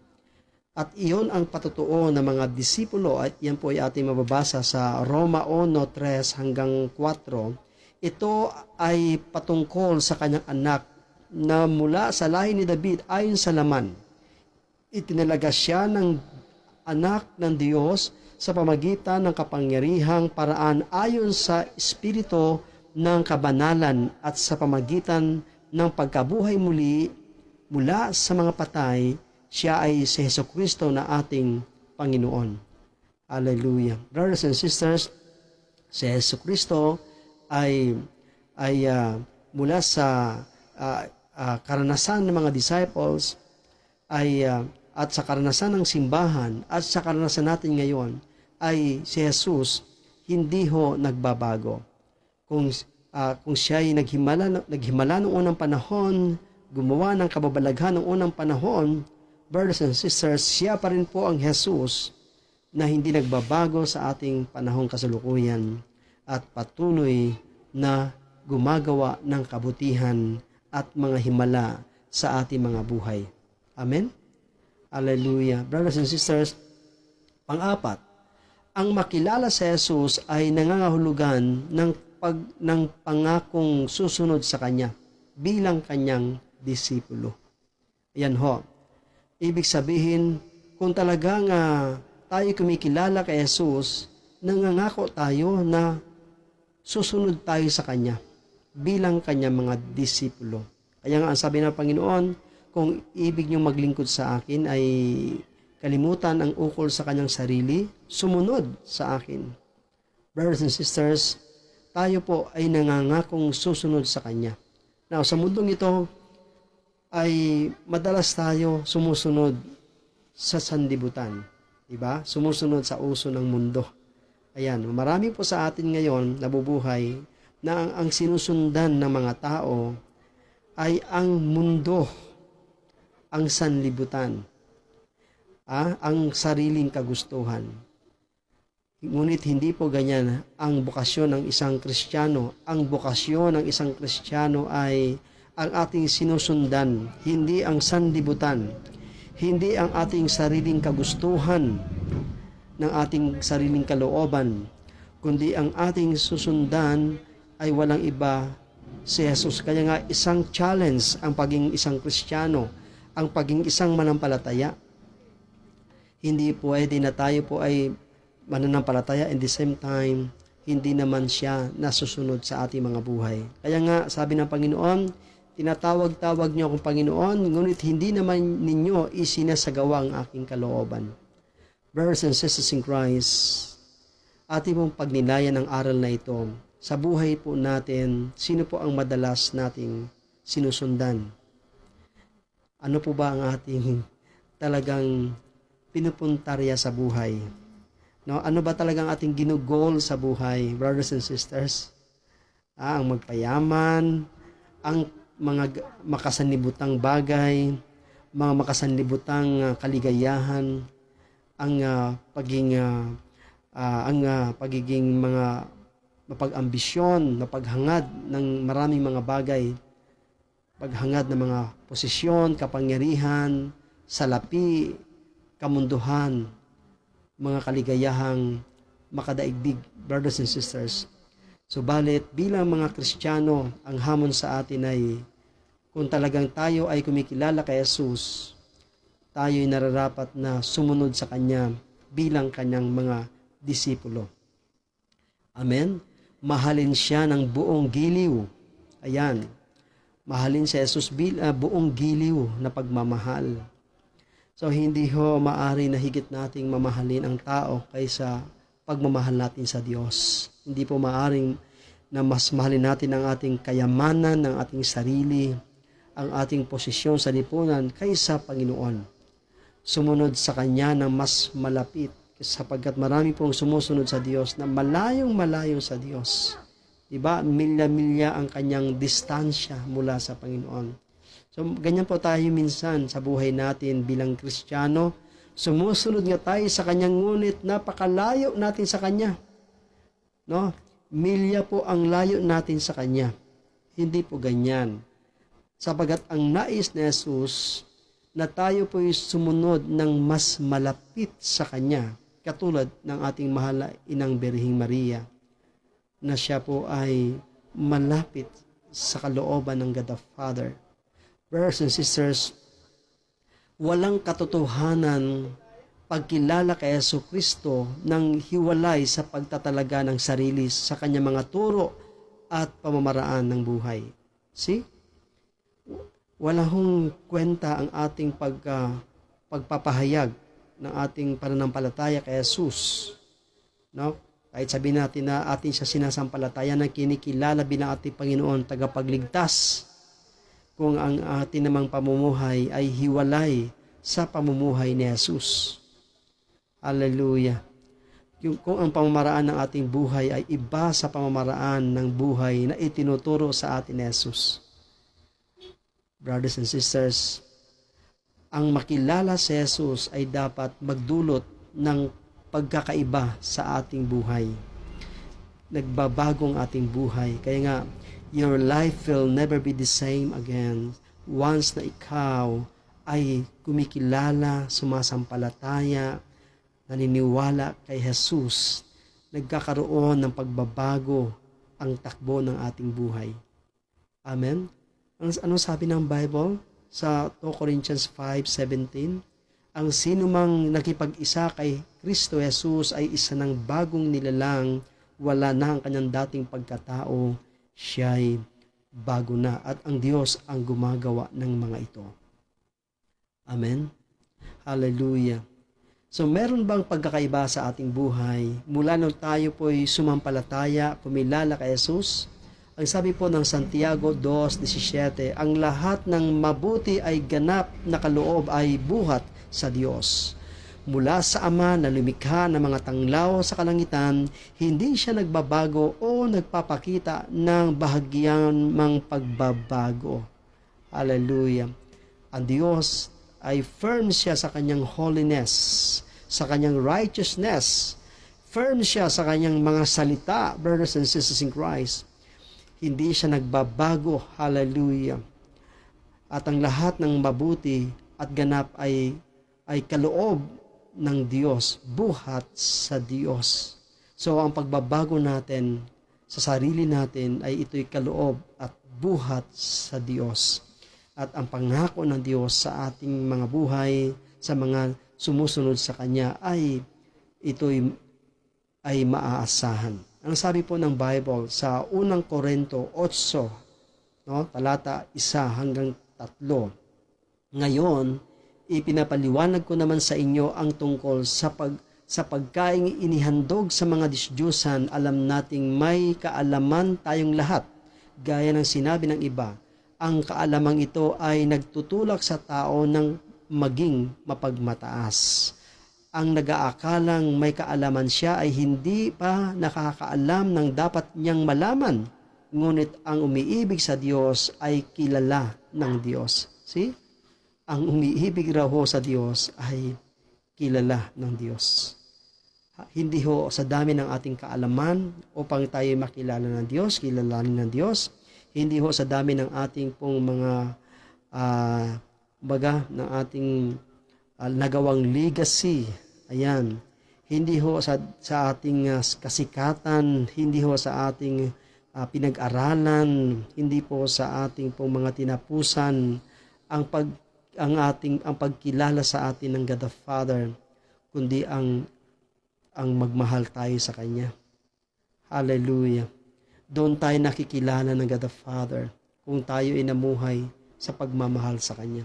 At iyon ang patutuo ng mga disipulo, at yan po ay ating mababasa sa Roma 1:3 hanggang 4. Ito ay patungkol sa kanyang anak na mula sa lahi ni David ayon sa laman. Itinalaga siya ng anak ng Diyos sa pamagitan ng kapangyarihang paraan ayon sa Espiritu ng kabanalan at sa pamagitan ng pagkabuhay muli mula sa mga patay. Siya ay si Jesucristo na ating Panginoon. Hallelujah. Brothers and sisters, si Jesucristo ay mula sa karanasan ng mga disciples at sa karanasan ng simbahan at sa karanasan natin ngayon ay si Jesus hindi ho nagbabago. Kung siya ay naghimala noong unang panahon, gumawa ng kababalaghan noong unang panahon, brothers and sisters, siya pa rin po ang Jesus na hindi nagbabago sa ating panahong kasalukuyan at patuloy na gumagawa ng kabutihan at mga himala sa ating mga buhay. Amen? Hallelujah. Brothers and sisters, pang-apat, ang makilala sa Jesus ay nangangahulugan ng pangakong susunod sa Kanya bilang Kanyang disipulo. Ayan ho. Ibig sabihin, kung talagang tayo kumikilala kay Jesus, nangangako tayo na susunod tayo sa Kanya bilang Kanyang mga disipulo. Kaya nga ang sabi ng Panginoon, kung ibig niyong maglingkod sa akin ay kalimutan ang ukol sa Kanyang sarili, sumunod sa akin. Brothers and sisters, tayo po ay nangangakong susunod sa Kanya. Now, sa mundong ito, ay madalas tayo sumusunod sa sanlibutan. Diba? Sumusunod sa uso ng mundo. Ayan, marami po sa atin ngayon nabubuhay na ang sinusundan ng mga tao ay ang mundo, ang sanlibutan, ang sariling kagustuhan. Ngunit hindi po ganyan ang bokasyon ng isang Kristiyano. Ang bokasyon ng isang Kristiyano ay ang ating sinusundan, hindi ang sanlibutan, hindi ang ating sariling kagustuhan ng ating sariling kalooban, kundi ang ating susundan ay walang iba si Jesus. Kaya nga isang challenge ang pagiging isang Kristiyano, ang pagiging isang manampalataya. Hindi pwede na tayo po ay mananampalataya and the same time, hindi naman siya nasusunod sa ating mga buhay. Kaya nga sabi ng Panginoon, tinatawag-tawag niyo akong Panginoon, ngunit hindi naman ninyo isinasagawa ang aking kalooban. Brothers and sisters in Christ, ating mong pagnilayan ang aral na ito. Sa buhay po natin, sino po ang madalas nating sinusundan? Ano po ba ang ating talagang pinupuntarya sa buhay? No, ano ba talagang ating ginugol sa buhay, brothers and sisters? Ang magpayaman, ang mga makasanlibutang bagay, mga makasanlibutang kaligayahan, ang pagiging mga mapag-ambisyon, mapaghangad ng maraming mga bagay, paghangad ng mga posisyon, kapangyarihan, salapi, kamunduhan, mga kaligayahang makadaigdig, brothers and sisters. Subalit, bilang mga Kristiyano, ang hamon sa atin ay kung talagang tayo ay kumikilala kay Jesus, tayo ay nararapat na sumunod sa Kanya bilang Kanyang mga disipulo. Amen? Mahalin siya ng buong giliw. Ayan. Mahalin si Jesus buong giliw na pagmamahal. So, hindi ho maari na higit nating mamahalin ang tao kaysa pagmamahal natin sa Diyos. Hindi po maaring na mas mahalin natin ang ating kayamanan, ng ating sarili, ang ating posisyon sa lipunan kaysa Panginoon. Sumunod sa Kanya ng mas malapit sapagkat marami pong sumusunod sa Diyos na malayong-malayo sa Diyos. Diba? Milya-milya ang Kanyang distansya mula sa Panginoon. So, ganyan po tayo minsan sa buhay natin bilang Kristiyano. Sumusunod nga tayo sa Kanyang ngunit napakalayo natin sa Kanya. No? milya po ang layo natin sa Kanya. Hindi po ganyan. Sapagat ang nais ni Jesus na tayo po'y sumunod ng mas malapit sa Kanya, katulad ng ating mahal na Inang Birhing Maria, na siya po ay malapit sa kalooban ng God the Father. Brothers and sisters, walang katotohanan pagkilala kay Jesucristo ng hiwalay sa pagtatalaga ng sarili sa kanyang mga turo at pamamaraan ng buhay. See? Wala hong kwenta ang ating pagpapahayag ng ating pananampalataya kay Jesus. No? Kahit sabihin natin na atin siya sinasampalataya na kinikilala bilang ating Panginoon, tagapagligtas, kung ang ating namang pamumuhay ay hiwalay sa pamumuhay ni Jesus. Hallelujah. Kung ang pamamaraan ng ating buhay ay iba sa pamamaraan ng buhay na itinuturo sa atin ni Jesus. Brothers and sisters, ang makilala si Jesus ay dapat magdulot ng pagkakaiba sa ating buhay. Nagbabagong ating buhay. Kaya nga, your life will never be the same again once na ikaw ay kumikilala, sumasampalataya, naniniwala kay Jesus. Nagkakaroon ng pagbabago ang takbo ng ating buhay. Amen? Ano sabi ng Bible sa 2 Corinthians 5:17? Ang sino mang nakipag-isa kay Kristo Jesus ay isa ng bagong nilalang, wala na ang kanyang dating pagkatao, siya'y bago na, at ang Diyos ang gumagawa ng mga ito. Amen? Hallelujah. So meron bang pagkakaiba sa ating buhay mula nung tayo po'y sumampalataya, kumilala kay Jesus? Ang sabi po ng Santiago 2:17, ang lahat ng mabuti ay ganap na kaloob ay buhat sa Diyos. Mula sa Ama na lumikha ng mga tanglaw sa kalangitan, hindi siya nagbabago o nagpapakita ng bahagyang mang pagbabago. Hallelujah. Ang Diyos ay firm siya sa kanyang holiness, sa kanyang righteousness. Firm siya sa kanyang mga salita, brothers and sisters in Christ. Hindi siya nagbabago. Hallelujah. At ang lahat ng mabuti at ganap ay kaloob ng Diyos, buhat sa Diyos. So ang pagbabago natin sa sarili natin ay ito'y kaloob at buhat sa Diyos. At ang pangako ng Diyos sa ating mga buhay, sa mga sumusunod sa Kanya, ay ito'y ay maaasahan. Ang sabi po ng Bible sa 1 Korinto 8, no, talata 1 hanggang 3. Ngayon, ipinapaliwanag ko naman sa inyo ang tungkol sa pagkaing inihandog sa mga Diyos-Diyosan. Alam nating may kaalaman tayong lahat. Gaya ng sinabi ng iba, ang kaalamang ito ay nagtutulak sa tao ng maging mapagmataas. Ang nag-aakalang may kaalaman siya ay hindi pa nakakaalam ng dapat niyang malaman. Ngunit ang umiibig sa Diyos ay kilala ng Diyos. See? Ang umiibig raw ho sa Diyos ay kilala ng Diyos. Hindi ho sa dami ng ating kaalaman upang tayo makilala ng Diyos, kilalanin ng Diyos. Hindi ho sa dami ng ating pong mga ng ating nagawang legacy. Ayan. Hindi ho sa ating kasikatan, hindi ho sa ating pinag-aralan, hindi po sa ating pong mga tinapusan ang pagkilala sa atin ng God the Father, kundi ang magmahal tayo sa Kanya. Hallelujah. Doon tayo nakikilala ng God the Father kung tayo ay namuhay sa pagmamahal sa Kanya.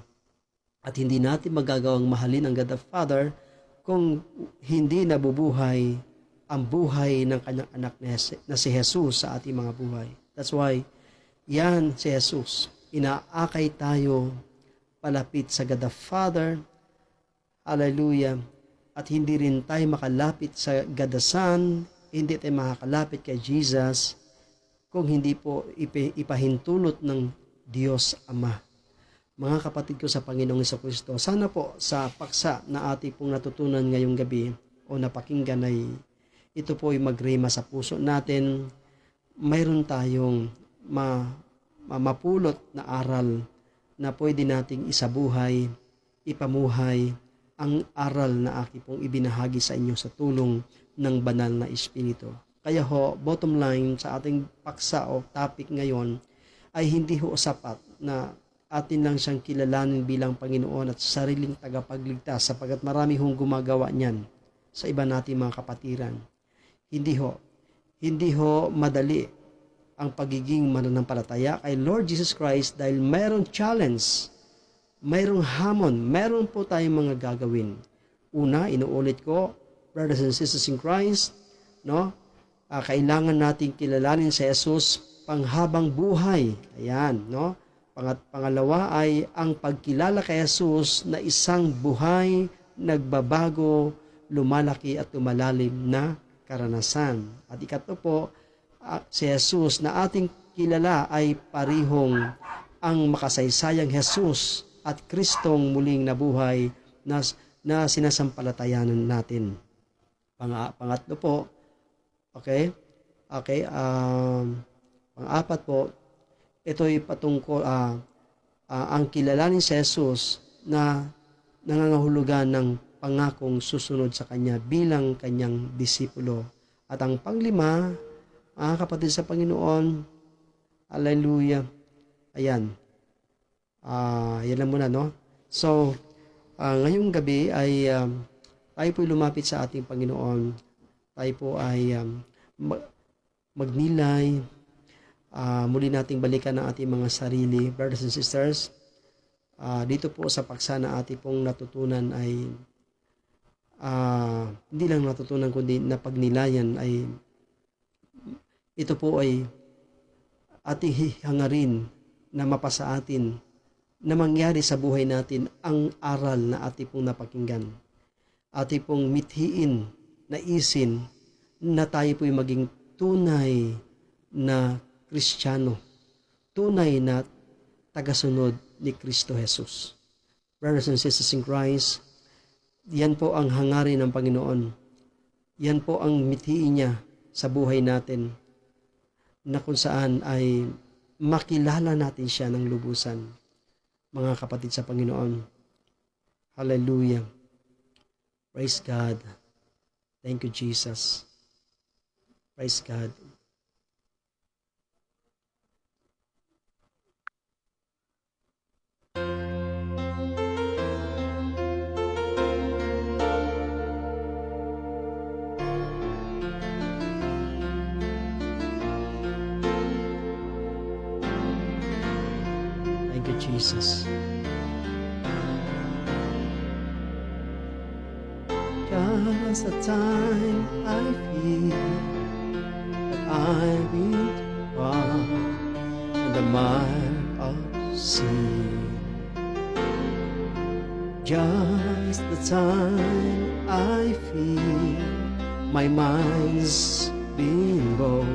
At hindi natin magagawang mahalin ang God the Father kung hindi nabubuhay ang buhay ng Kanyang anak na si Jesus sa ating mga buhay. That's why, yan si Jesus. Inaakay tayo palapit sa God the Father. Hallelujah. At hindi rin tayo makalapit sa God the Son, hindi tayo makakalapit kay Jesus kung hindi po ipahintulot ng Diyos Ama. Mga kapatid ko sa Panginoong Jesucristo, sana po sa paksa na ating pong natutunan ngayong gabi o napakinggan ay ito po ay magrema sa puso natin mayroon tayong mapulot na aral na pwede nating isabuhay, ipamuhay ang aral na aking pong ibinahagi sa inyo sa tulong ng banal na Espiritu. Kaya ho, bottom line sa ating paksa o topic ngayon ay hindi ho sapat na atin lang siyang kilalanin bilang Panginoon at sariling tagapagligtas sapagkat marami hong gumagawa niyan sa iba nating mga kapatiran. Hindi ho madali ang pagiging mananampalataya kay Lord Jesus Christ dahil mayroong challenge, mayroong hamon, mayroon po tayong mga gagawin. Una, inuulit ko, brothers and sisters in Christ, kailangan nating kilalanin si Jesus panghabang buhay. Ayan, Pangalawa ay ang pagkilala kay Jesus na isang buhay, nagbabago, lumalaki at lumalalim na karanasan. At ikatlo po, si Jesus na ating kilala ay parihong ang makasaysayang Jesus at Kristong muling nabuhay na sinasampalatayanan natin. Pangatlo po, pang-apat po, ito'y patungkol ang kilalanin si Jesus na nangangahulugan ng pangakong susunod sa Kanya bilang Kanyang disipulo. At ang panglima, mga kapatid sa Panginoon, hallelujah, ayan, yan lang muna, So, ngayong gabi ay tayo po'y lumapit sa ating Panginoon. Tayo po ay magnilay, muli nating balikan ang ating mga sarili, brothers and sisters. Dito po sa paksa na ating pong natutunan ay hindi lang natutunan kundi napagnilayan ay ito po ay ating hangarin na mapasa atin na mangyari sa buhay natin ang aral na ating pong napakinggan. Ating pong mithiin, naisin na tayo po'y maging tunay na Kristiyano, tunay na tagasunod ni Kristo Jesus. Brothers and sisters in Christ, yan po ang hangarin ng Panginoon. Yan po ang mithiin niya sa buhay natin na kung saan ay makilala natin siya ng lubusan. Mga kapatid sa Panginoon, hallelujah. Praise God. Thank you, Jesus. Praise God. Thank you, Jesus. Just the time I feel that I've been far and the mile of sin. Just the time I feel my mind's been bold,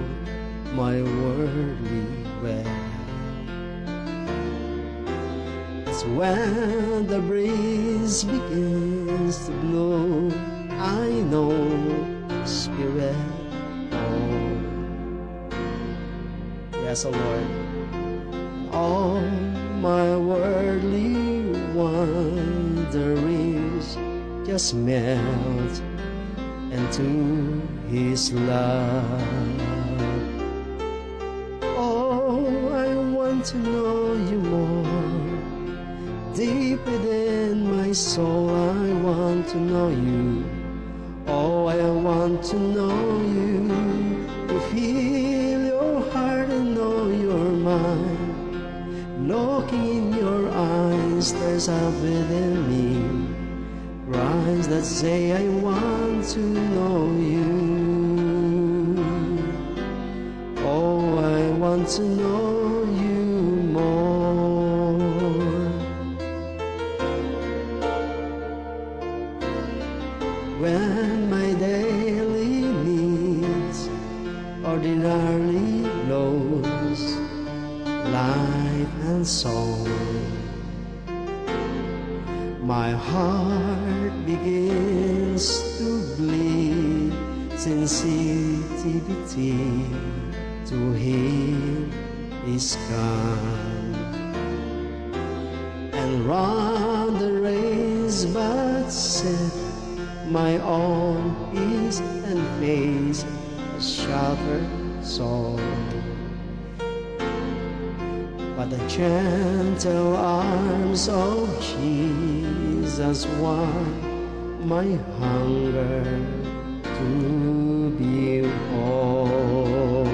my worldly wealth. It's when the breeze begins to blow, I know Spirit. Oh, yes, oh Lord. All my worldly wanderings just melt into His love. Oh, I want to know You more. Deep within my soul, I want to know You. Oh, I want to know You. To feel Your heart and know Your mind. Looking in Your eyes, there's a within me. Cries that say, I want to know You. Oh, I want to know You more. When my daily needs ordinarily blows life and song, my heart begins to bleed sensitivity to him is come, and run the race, but set my own peace and face a shattered soul. But the gentle arms of Jesus want my hunger to be whole.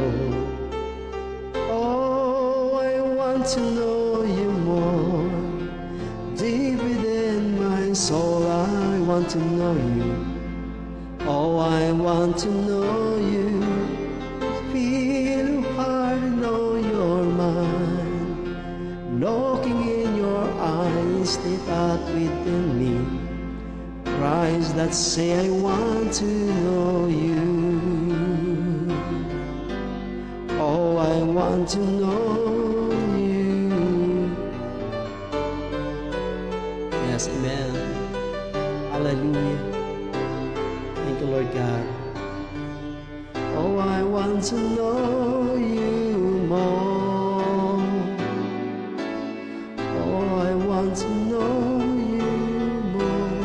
Oh, I want to know you more. Deep within my soul, I want to know you. Oh, I want to know you. Feel your heart, know your mind. Looking in your eyes, they thought within me. Cries that say I want to know you. Oh, I want to know you. Yes, amen. Hallelujah. Thank you, Lord God. Oh, I want to know you more. Oh, I want to know you more.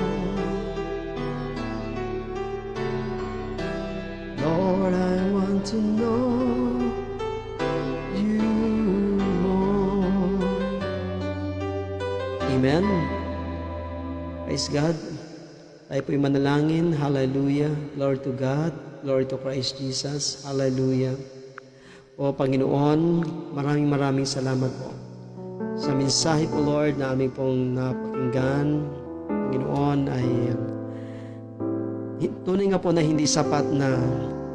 Lord, I want to know you more. Amen. Praise God. Tayo po'y manalangin. Hallelujah. Glory to God. Glory to Christ Jesus. Hallelujah. O Panginoon, maraming salamat po sa mensahe po, Lord, na aming pong napakinggan. Panginoon, ay tunay nga po na hindi sapat na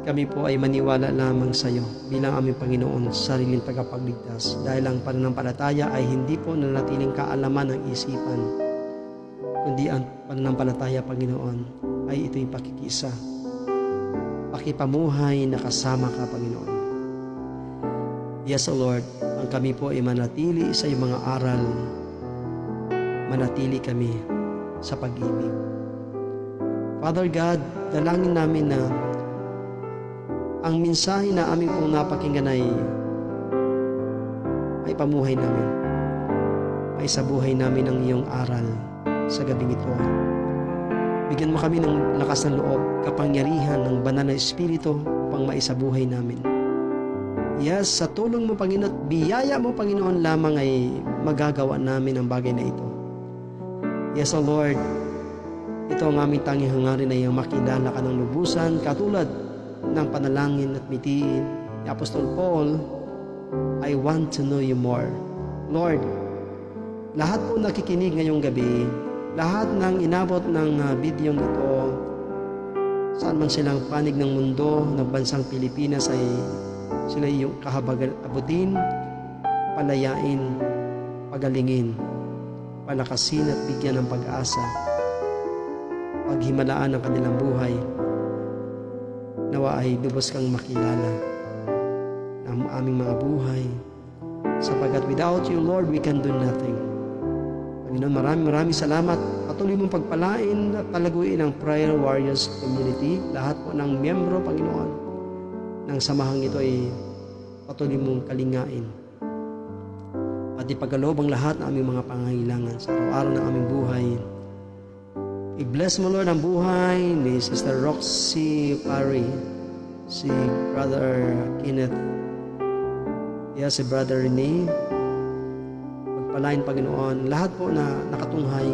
kami po ay maniwala lamang sa iyo bilang aming Panginoon sa sariling tagapagligtas, dahil ang pananampalataya ay hindi po nanatiling kaalaman ng isipan, kundi ang pananampalataya, Panginoon, ay ito'y pakikisa, pakipamuhay na kasama ka, Panginoon. Yes, O Lord, ang kami po ay manatili sa iyong mga aral, manatili kami sa pag-ibig. Father God, dalangin namin na ang mensahe na aming pong napakinggan ay pamuhay namin, ay sa buhay namin ang iyong aral sa gabing ito. Bigyan mo kami ng lakas ng loob, kapangyarihan ng banal na Espiritu upang maisabuhay namin. Yes, sa tulong mo, Panginoon, at biyaya mo, Panginoon, lamang ay magagawa namin ang bagay na ito. Yes, O Lord, ito ang aming tanging hangarin na iyong makilala ka ng lubusan, katulad ng panalangin at mitiin ni Apostol Paul, I want to know you more. Lord, lahat po nakikinig ngayong gabi, lahat ng inabot ng bidyong ito, saan man silang panig ng mundo, ng bansang Pilipinas, ay sila iyong kahabagan abutin, palayain, pagalingin, palakasin at bigyan ng pag-asa, paghimalaan ng kanilang buhay. Nawa ay lubos kang makilala ng aming mga buhay, sapagkat without you, Lord, we can do nothing. Panginoon, maraming salamat. Patuloy mong pagpalain at palaguin ang Prayer Warriors Community. Lahat po ng miyembro, Panginoon, ng samahang ito ay patuloy mong kalingain at ipagkaloob ang lahat ng aming mga pangangailangan sa araw-araw ng aming buhay. I-bless mo, Lord, ang buhay ni Sister Roxy Parry, si Brother Kenneth, si Brother Rene. Pagpalain, Panginoon, lahat po na nakatunghay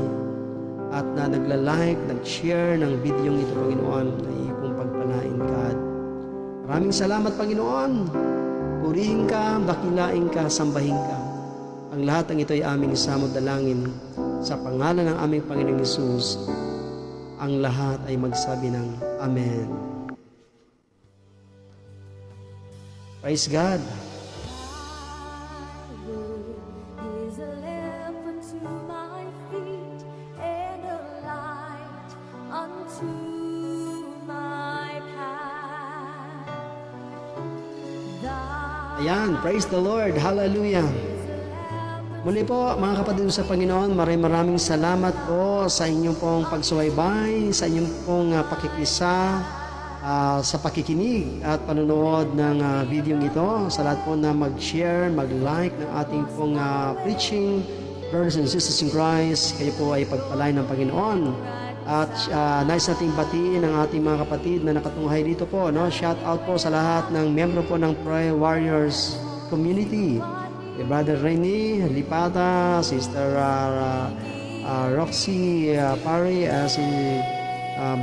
at na nagla-like, nag-share ng video ito, Panginoon, na iyong pagpalain, God. Maraming salamat, Panginoon. Purihin ka, dakilain ka, sambahin ka. Ang lahat ng ito ay aming isamod dalangin sa pangalan ng aming Panginoong Hesus. Ang lahat ay magsabi ng Amen. Praise God. Is a lamp unto my feet and a light unto my path. Ayan, praise the Lord. Hallelujah. Muli po, mga kapatid sa Panginoon, maraming salamat po sa inyong pong pagsubaybay, sa inyong pong pakikisa sa pakikinig at panonood ng video ito. Sa lahat po na mag-share, mag-like ng ating pong preaching, brothers and sisters in Christ, kayo po ay pagpalain ng Panginoon. At nais nating batiin ang ating mga kapatid na nakatunghay dito po. No? Shout out po sa lahat ng membro po ng Prayer Warriors community. Kay Brother Rene Lipata, Sister Roxy Pari, si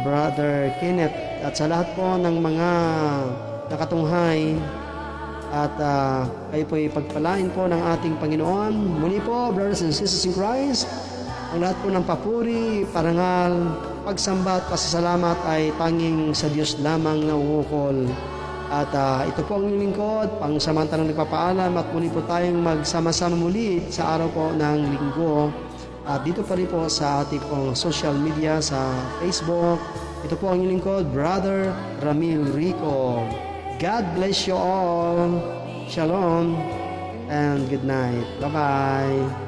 Brother Kenneth, at sa lahat po ng mga nakatunghay. At kayo po ipagpalain po ng ating Panginoon. Muli po, brothers and sisters in Christ, ang lahat po ng papuri, parangal, pagsamba at pasasalamat ay tanging sa Diyos lamang na uukol. At ito po ang inyong lingkod, pangsamantalang nagpapaalam, at muli po tayong magsama-sama muli sa araw po ng linggo. At dito pa rin po sa ating pong social media, sa Facebook. Ito po ang inyong lingkod, Brother Ramil Rico. God bless you all. Shalom and good night. Bye-bye.